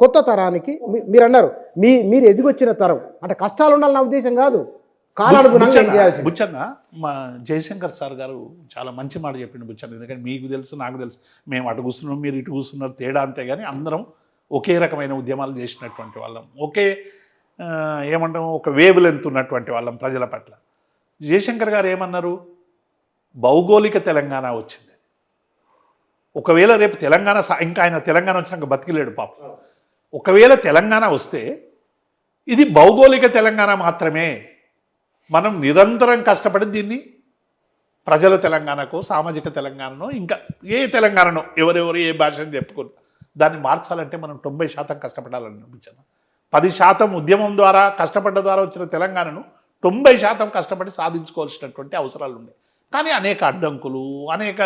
కొత్త తరానికి మీరు అన్నారు మీరు ఎదిగొచ్చిన తరం అంటే కష్టాలు ఉండాలన్న ఉద్దేశం కాదు, కాలానుగుణంగా ఏం చేయాల్సింది. బుచ్చన్న మా జయశంకర్ సార్ గారు చాలా మంచి మాట చెప్పిండు బుచ్చన్న. ఎందుకంటే మీకు తెలుసు, నాకు తెలుసు, మేము అటు కూర్చున్నాం, మీరు ఇటు కూర్చున్నారు, తేడా అంతే. కానీ అందరం ఒకే రకమైన ఉద్యమాలు చేసినటువంటి వాళ్ళం, ఒకే ఏమంటాం ఒక వేవ్ లెంత్ ఉన్నటువంటి వాళ్ళం ప్రజల పట్ల. జయశంకర్ గారు ఏమన్నారు, భౌగోళిక తెలంగాణ వచ్చింది. ఒకవేళ రేపు తెలంగాణ ఇంకా ఆయన తెలంగాణ వచ్చినాక బతికిలేడు పాపం. ఒకవేళ తెలంగాణ వస్తే ఇది భౌగోళిక తెలంగాణ మాత్రమే. మనం నిరంతరం కష్టపడి దీన్ని ప్రజల తెలంగాణకో, సామాజిక తెలంగాణనో, ఇంకా ఏ తెలంగాణనో ఎవరెవరు ఏ భాషను చెప్పుకుని దాన్ని మార్చాలంటే మనం 90% కష్టపడాలనిపించాను. 10% ఉద్యమం ద్వారా కష్టపడ్డ ద్వారా వచ్చిన తెలంగాణను 90% కష్టపడి సాధించుకోవాల్సినటువంటి అవసరాలు ఉన్నాయి. కానీ అనేక అడ్డంకులు, అనేక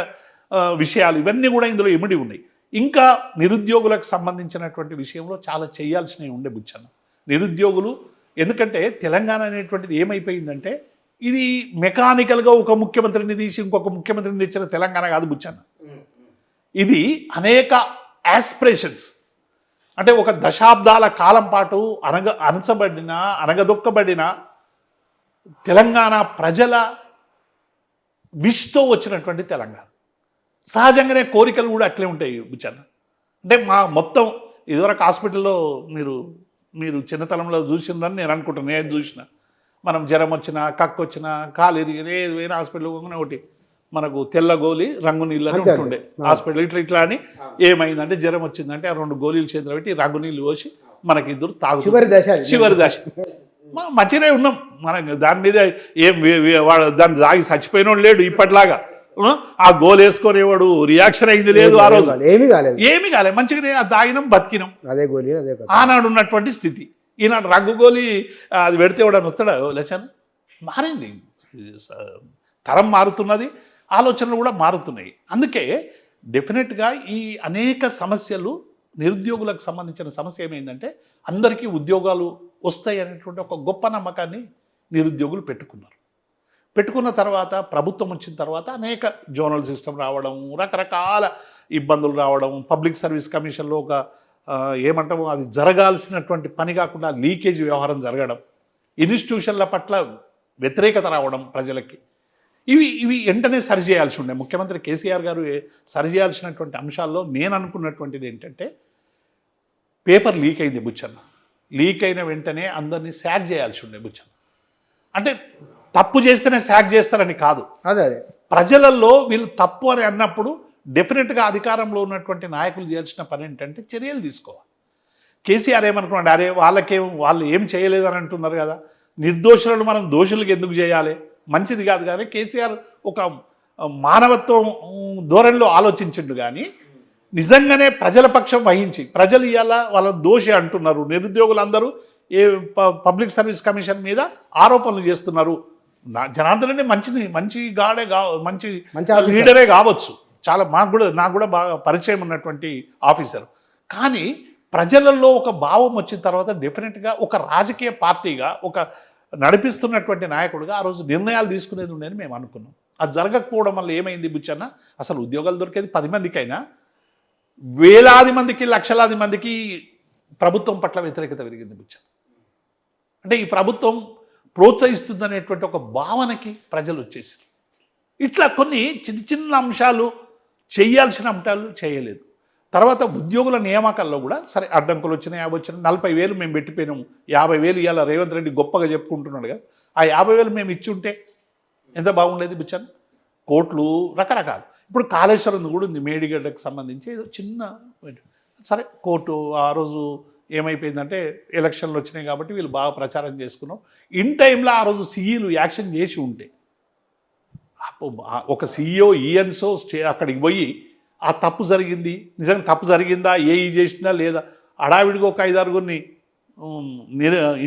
విషయాలు ఇవన్నీ కూడా ఇందులో ఇమిడి ఉన్నాయి. ఇంకా నిరుద్యోగులకు సంబంధించినటువంటి విషయంలో చాలా చేయాల్సినవి ఉండే బుచ్చన్న. నిరుద్యోగులు ఎందుకంటే తెలంగాణ అనేటువంటిది ఏమైపోయిందంటే ఇది మెకానికల్గా ఒక ముఖ్యమంత్రిని తీసి ఇంకొక ముఖ్యమంత్రిని తెచ్చిన తెలంగాణ కాదు బుచ్చన్న. ఇది అనేక యాస్పిరేషన్స్, అంటే ఒక దశాబ్దాల కాలం పాటు అనగదొక్కబడిన తెలంగాణ ప్రజల విష్తో వచ్చినటువంటి తెలంగాణ. సహజంగానే కోరికలు కూడా అట్లే ఉంటాయి బుచ్చన్న. అంటే మా మొత్తం ఇదివరకు హాస్పిటల్లో మీరు చిన్నతనంలో చూసిందని నేను అనుకుంటున్నాను, నేను చూసిన. మనం జ్వరం వచ్చినా, కక్కు వచ్చినా, కాలు ఎరిగిన ఏదైనా హాస్పిటల్ ఒకటి మనకు తెల్ల గోలి రంగు నీళ్ళు అని ఉంటుండే హాస్పిటల్. ఇట్లా అని ఏమైందంటే జ్వరం వచ్చిందంటే ఆ 2 గోళీలు చేతులు పెట్టి రంగు నీళ్ళు పోసి మనకి ఇద్దరు చివరి దశ మంచిగానే ఉన్నాం. మనకు దాని మీద దాన్ని తాగి చచ్చిపోయినోడు లేడు ఇప్పటిలాగా. ఆ గోల్ వేసుకునేవాడు రియాక్షన్ అయింది లేదు, ఆ రోజు ఏమి కాలేదు, మంచిగానే తాగినాం, బతికినాం. అదే గోలీ ఆనాడు ఉన్నటువంటి స్థితి. ఈనాడు రంగు గోలి అది పెడితే వాడు వస్తాడా లచ్చన? మారింది, తరం మారుతున్నది, ఆలోచనలు కూడా మారుతున్నాయి. అందుకే డెఫినెట్గా ఈ అనేక సమస్యలు, నిరుద్యోగులకు సంబంధించిన సమస్య ఏమైందంటే అందరికీ ఉద్యోగాలు వస్తాయి అనేటువంటి ఒక గొప్ప నమ్మకాన్ని నిరుద్యోగులు పెట్టుకున్న తర్వాత ప్రభుత్వం వచ్చిన తర్వాత అనేక జోనల్ సిస్టమ్ రావడం, రకరకాల ఇబ్బందులు రావడం, పబ్లిక్ సర్వీస్ కమిషన్లో ఒక ఏమంటామో అది జరగాల్సినటువంటి పని కాకుండా లీకేజ్ వ్యవహారం జరగడం, ఇన్స్టిట్యూషన్ల పట్ల వ్యతిరేకత రావడం ప్రజలకి, ఇవి వెంటనే సరిచేయాల్సి ఉండే. ముఖ్యమంత్రి కేసీఆర్ గారు సరిచేయాల్సినటువంటి అంశాల్లో నేను అనుకున్నటువంటిది ఏంటంటే పేపర్ లీక్ అయింది బుచ్చన్న. లీక్ అయిన వెంటనే అందరినీ శాక్ చేయాల్సి ఉండే బుచ్చన్న. అంటే తప్పు చేస్తేనే శాక్ చేస్తారని కాదు, అదే ప్రజలలో వీళ్ళు తప్పు అని అన్నప్పుడు డెఫినెట్గా అధికారంలో ఉన్నటువంటి నాయకులు చేయాల్సిన పని ఏంటంటే చర్యలు తీసుకోవాలి. కేసీఆర్ ఏమనుకున్నాడు, అరే వాళ్ళు ఏం చేయలేదని అంటున్నారు కదా, నిర్దోషులను మనం దోషులకు ఎందుకు చేయాలి, మంచిది కాదు. కానీ కేసీఆర్ ఒక మానవత్వం ధోరణిలో ఆలోచించిండు. కానీ నిజంగానే ప్రజల పక్షం వహించి, ప్రజలు ఇవాళ వాళ్ళ దోషి అంటున్నారు, నిరుద్యోగులందరూ పబ్లిక్ సర్వీస్ కమిషన్ మీద ఆరోపణలు చేస్తున్నారు. జనార్దన్ అంటే మంచి లీడరే కావచ్చు, చాలా నాకు కూడా బాగా పరిచయం ఉన్నటువంటి ఆఫీసర్. కానీ ప్రజలలో ఒక భావం వచ్చిన తర్వాత డెఫినెట్గా ఒక రాజకీయ పార్టీగా, ఒక నడిపిస్తున్నటువంటి నాయకుడిగా ఆ రోజు నిర్ణయాలు తీసుకునేది ఉండేది మేము అనుకున్నాం. అది జరగకపోవడం వల్ల ఏమైంది బుచ్చన్న, అసలు ఉద్యోగాలు దొరికేది 10 మందికైనా వేలాది మందికి, లక్షలాది మందికి ప్రభుత్వం పట్ల వ్యతిరేకత పెరిగింది బుచ్చన్న. అంటే ఈ ప్రభుత్వం ప్రోత్సహిస్తుందనేటువంటి ఒక భావనకి ప్రజలు వచ్చేసారు. ఇట్లా కొన్ని చిన్న అంశాలు చేయాల్సిన అంశాలు చేయలేదు. తర్వాత ఉద్యోగుల నియామకాల్లో కూడా సరే అడ్డంకులు వచ్చినాయి, 40,000 మేము పెట్టిపోయినాము, 50,000 ఇవాళ రేవంత్ రెడ్డి గొప్పగా చెప్పుకుంటున్నాడు కదా, ఆ 50,000 మేము ఇచ్చి ఉంటే ఎంత బాగుండేది బుచ్చన్న. కోట్లు రకరకాలు. ఇప్పుడు కాళేశ్వరం కూడా ఉంది, మేడిగడ్డకు సంబంధించి ఏదో చిన్న సరే కోర్టు ఆ రోజు ఏమైపోయిందంటే ఎలక్షన్లు వచ్చినాయి కాబట్టి వీళ్ళు బాగా ప్రచారం చేసుకున్నాం. ఇన్ టైంలో ఆ రోజు సీఈలు యాక్షన్ చేసి ఉంటే, ఒక సీఈఓ ఈఎన్సో అక్కడికి పోయి ఆ తప్పు జరిగింది, నిజంగా తప్పు జరిగిందా, చేసినా లేదా, అడావిడిగా ఒక 5-6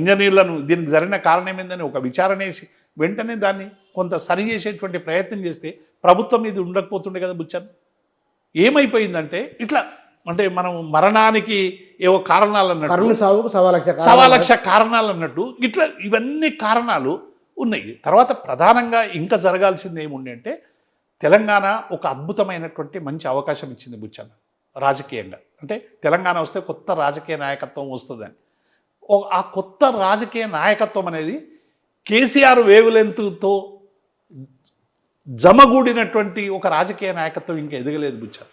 ఇంజనీర్లను దీనికి జరిగిన కారణం ఏందని ఒక విచారణ వేసి వెంటనే దాన్ని కొంత సరి చేసేటువంటి ప్రయత్నం చేస్తే ప్రభుత్వం ఇది ఉండకపోతుండే కదా బుచ్చన్న. ఏమైపోయిందంటే ఇట్లా అంటే మనం మరణానికి ఏవో కారణాలు అన్నట్టు, 1,00,000 కారణాలు అన్నట్టు ఇట్లా ఇవన్నీ కారణాలు ఉన్నాయి. తర్వాత ప్రధానంగా ఇంకా జరగాల్సింది ఏముంది అంటే తెలంగాణ ఒక అద్భుతమైనటువంటి మంచి అవకాశం ఇచ్చింది బుచ్చన్న. రాజకీయంగా. అంటే తెలంగాణ వస్తే కొత్త రాజకీయ నాయకత్వం వస్తుందని. ఆ కొత్త రాజకీయ నాయకత్వం అనేది కేసీఆర్ వేవ్ లెంత్తో జమగూడినటువంటి ఒక రాజకీయ నాయకత్వం ఇంకా ఎదగలేదు బుచ్చారు.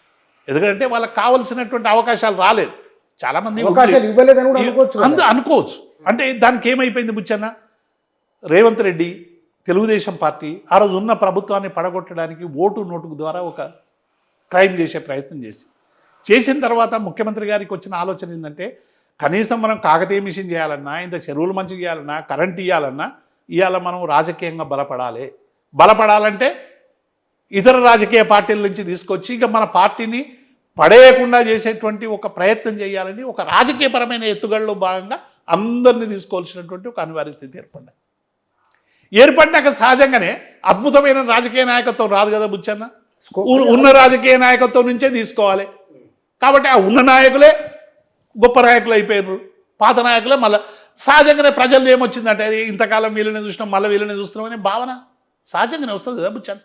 ఎందుకంటే వాళ్ళకి కావలసినటువంటి అవకాశాలు రాలేదు. చాలామంది అవకాశాలు ఇవ్వలేదని కూడా అనుకోవచ్చు కదా. అనుకోవచ్చు. అంటే దానికి ఏమైపోయింది బుచ్చన్న, రేవంత్ రెడ్డి తెలుగుదేశం పార్టీ ఆ రోజు ఉన్న ప్రభుత్వాన్ని పడగొట్టడానికి ఓటు నోటు ద్వారా ఒక క్రైమ్ చేసే ప్రయత్నం చేసిన తర్వాత ముఖ్యమంత్రి గారికి వచ్చిన ఆలోచన ఏంటంటే, కనీసం మనం కాకతీయ మిషన్ చేయాలన్నా, ఇంత చెరువులు మంచి చేయాలన్నా, కరెంట్ ఇవ్వాలన్నా ఇవాళ మనం రాజకీయంగా బలపడాలంటే ఇతర రాజకీయ పార్టీల నుంచి తీసుకొచ్చి ఇక మన పార్టీని పడేయకుండా చేసేటువంటి ఒక ప్రయత్నం చేయాలని ఒక రాజకీయపరమైన ఎత్తుగడలో భాగంగా అందరినీ తీసుకోవాల్సినటువంటి ఒక అనివార్య స్థితి ఏర్పడినాక సహజంగానే అద్భుతమైన రాజకీయ నాయకత్వం రాదు కదా బుచ్చన్న. ఉన్న రాజకీయ నాయకత్వం నుంచే తీసుకోవాలి. కాబట్టి ఆ ఉన్న నాయకులే గొప్ప నాయకులు అయిపోయారు. పాత నాయకులే మళ్ళీ సహజంగానే ప్రజలు ఏమొచ్చిందంటే ఇంతకాలం వీళ్ళని చూసినాం మళ్ళీ వీళ్ళని చూస్తున్నాం అనే భావన సహజంగానే వస్తుంది కదా బుచ్చన్న.